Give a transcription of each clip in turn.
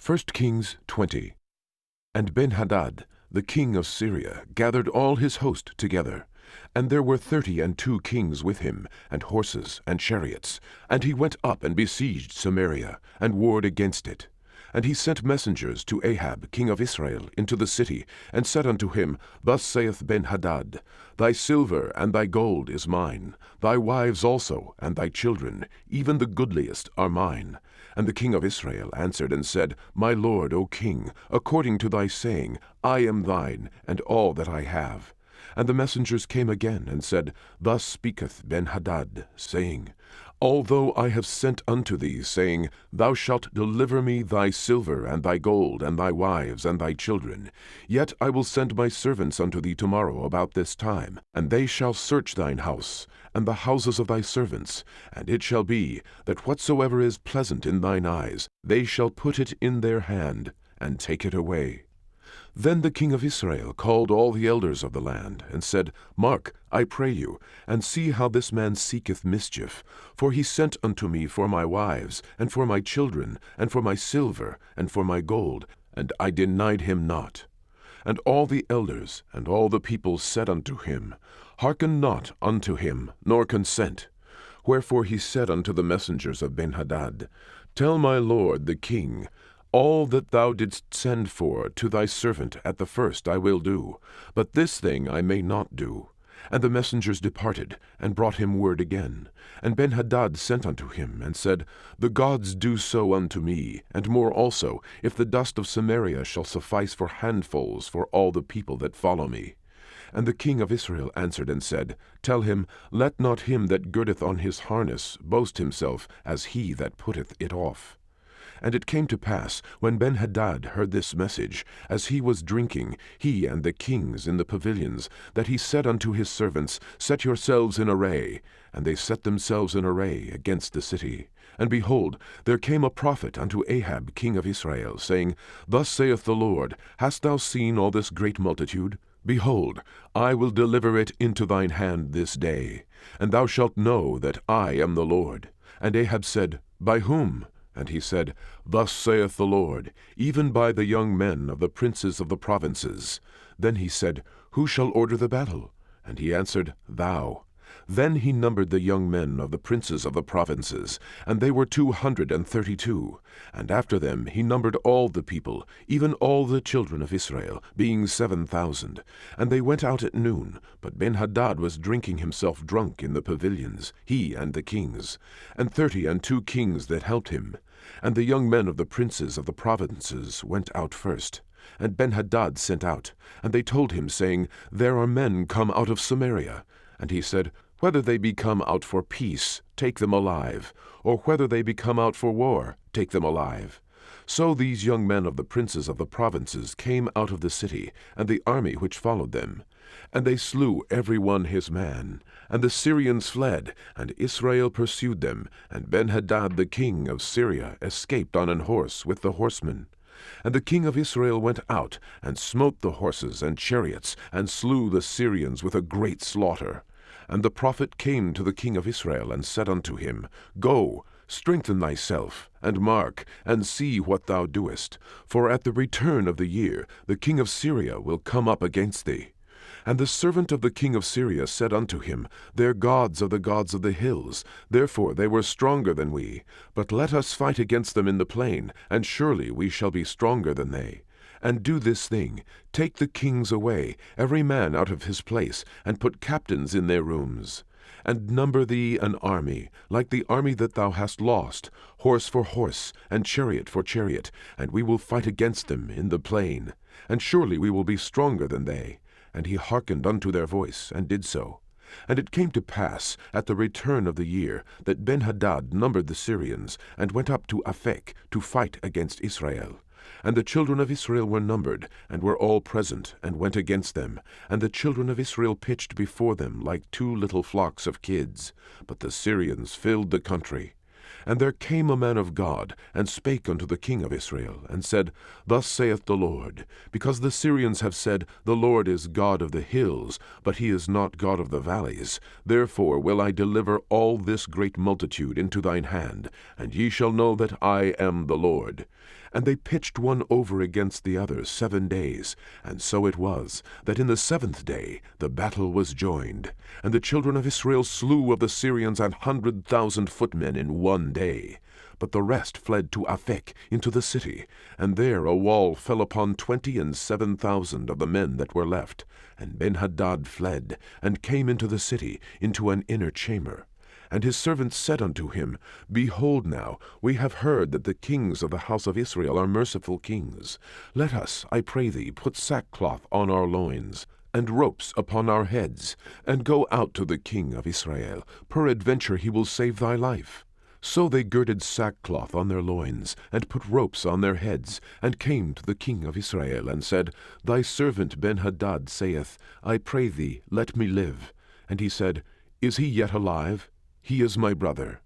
1 Kings 20. And Benhadad, the king of Syria, gathered all his host together. And there were 32 kings with him, and horses, and chariots. And he went up and besieged Samaria, and warred against it. And he sent messengers to Ahab king of Israel into the city, and said unto him, Thus saith Benhadad, Thy silver and thy gold is mine, thy wives also, and thy children, even the goodliest, are mine. And the king of Israel answered and said, My lord, O king, according to thy saying, I am thine, and all that I have. And the messengers came again, and said, Thus speaketh Benhadad, saying, Although I have sent unto thee, saying, Thou shalt deliver me thy silver and thy gold and thy wives and thy children, yet I will send my servants unto thee tomorrow about this time, and they shall search thine house, and the houses of thy servants, and it shall be, that whatsoever is pleasant in thine eyes, they shall put it in their hand, and take it away. Then the king of Israel called all the elders of the land, and said, Mark, I pray you, and see how this man seeketh mischief. For he sent unto me for my wives, and for my children, and for my silver, and for my gold, and I denied him not. And all the elders and all the people said unto him, Hearken not unto him, nor consent. Wherefore he said unto the messengers of Benhadad, Tell my lord the king, all that thou didst send for to thy servant at the first I will do, but this thing I may not do. And the messengers departed, and brought him word again. And Benhadad sent unto him, and said, The gods do so unto me, and more also, if the dust of Samaria shall suffice for handfuls for all the people that follow me. And the king of Israel answered and said, Tell him, Let not him that girdeth on his harness boast himself as he that putteth it off. And it came to pass, when Benhadad heard this message, as he was drinking, he and the kings in the pavilions, that he said unto his servants, Set yourselves in array. And they set themselves in array against the city. And behold, there came a prophet unto Ahab king of Israel, saying, Thus saith the Lord, Hast thou seen all this great multitude? Behold, I will deliver it into thine hand this day, and thou shalt know that I am the Lord. And Ahab said, By whom? And he said, Thus saith the Lord, even by the young men of the princes of the provinces. Then he said, Who shall order the battle? And he answered, Thou. Then he numbered the young men of the princes of the provinces, and they were 232. And after them he numbered all the people, even all the children of Israel, being 7,000. And they went out at noon, but Benhadad was drinking himself drunk in the pavilions, he and the kings, and 32 kings that helped him. And the young men of the princes of the provinces went out first. And Benhadad sent out, and they told him, saying, There are men come out of Samaria. And he said, Whether they be come out for peace, take them alive, or whether they be come out for war, take them alive. So these young men of the princes of the provinces came out of the city, and the army which followed them. And they slew every one his man. And the Syrians fled, and Israel pursued them, and Benhadad the king of Syria escaped on an horse with the horsemen. And the king of Israel went out, and smote the horses and chariots, and slew the Syrians with a great slaughter. And the prophet came to the king of Israel, and said unto him, Go, strengthen thyself, and mark, and see what thou doest. For at the return of the year the king of Syria will come up against thee. And the servant of the king of Syria said unto him, Their gods are the gods of the hills, therefore they were stronger than we. But let us fight against them in the plain, and surely we shall be stronger than they. And do this thing, take the kings away, every man out of his place, and put captains in their rooms. And number thee an army, like the army that thou hast lost, horse for horse, and chariot for chariot, and we will fight against them in the plain. And surely we will be stronger than they. And he hearkened unto their voice, and did so. And it came to pass, at the return of the year, that Benhadad numbered the Syrians, and went up to Aphek to fight against Israel. And the children of Israel were numbered, and were all present, and went against them. And the children of Israel pitched before them like 2 little flocks of kids. But the Syrians filled the country. And there came a man of God, and spake unto the king of Israel, and said, Thus saith the Lord, because the Syrians have said, The Lord is God of the hills, but he is not God of the valleys. Therefore will I deliver all this great multitude into thine hand, and ye shall know that I am the Lord. And they pitched one over against the other 7 days. And so it was, that in the 7th day the battle was joined. And the children of Israel slew of the Syrians 100,000 footmen in 1 day. But the rest fled to Aphek into the city, and there a wall fell upon 27,000 of the men that were left. And Benhadad fled, and came into the city, into an inner chamber. And his servants said unto him, Behold now, we have heard that the kings of the house of Israel are merciful kings. Let us, I pray thee, put sackcloth on our loins, and ropes upon our heads, and go out to the king of Israel. Peradventure he will save thy life. So they girded sackcloth on their loins, and put ropes on their heads, and came to the king of Israel, and said, Thy servant Benhadad saith, I pray thee, let me live. And he said, Is he yet alive? He is my brother.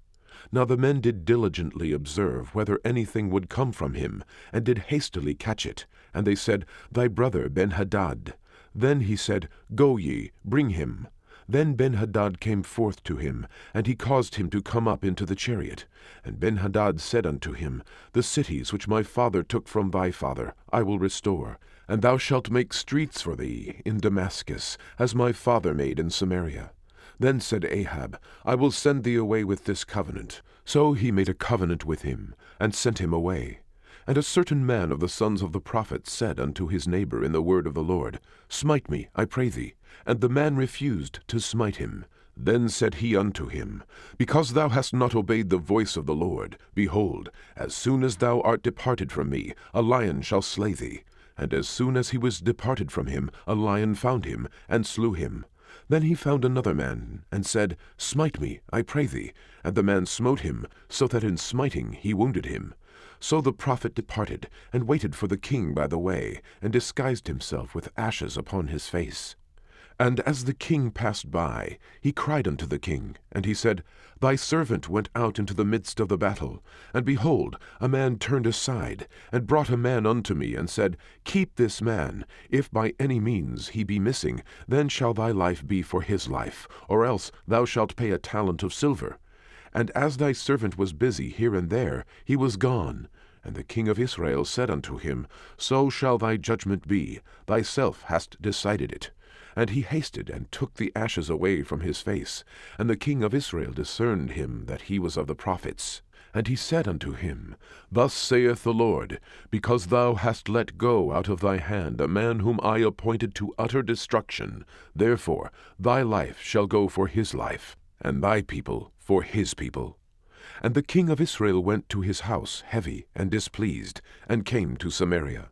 Now the men did diligently observe whether anything would come from him, and did hastily catch it. And they said, Thy brother Benhadad. Then he said, Go ye, bring him. Then Benhadad came forth to him, and he caused him to come up into the chariot. And Benhadad said unto him, The cities which my father took from thy father I will restore, and thou shalt make streets for thee in Damascus, as my father made in Samaria. Then said Ahab, I will send thee away with this covenant. So he made a covenant with him, and sent him away. And a certain man of the sons of the prophets said unto his neighbor in the word of the Lord, Smite me, I pray thee. And the man refused to smite him. Then said he unto him, Because thou hast not obeyed the voice of the Lord, behold, as soon as thou art departed from me, a lion shall slay thee. And as soon as he was departed from him, a lion found him, and slew him. Then he found another man, and said, Smite me, I pray thee. And the man smote him, so that in smiting he wounded him. So the prophet departed, and waited for the king by the way, and disguised himself with ashes upon his face. And as the king passed by, he cried unto the king, and he said, Thy servant went out into the midst of the battle, and behold, a man turned aside, and brought a man unto me, and said, Keep this man. If by any means he be missing, then shall thy life be for his life, or else thou shalt pay a talent of silver. And as thy servant was busy here and there, he was gone. And the king of Israel said unto him, So shall thy judgment be, thyself hast decided it. And he hasted and took the ashes away from his face. And the king of Israel discerned him that he was of the prophets. And he said unto him, Thus saith the Lord, Because thou hast let go out of thy hand a man whom I appointed to utter destruction, therefore thy life shall go for his life, and thy people for his people. And the king of Israel went to his house heavy and displeased, and came to Samaria.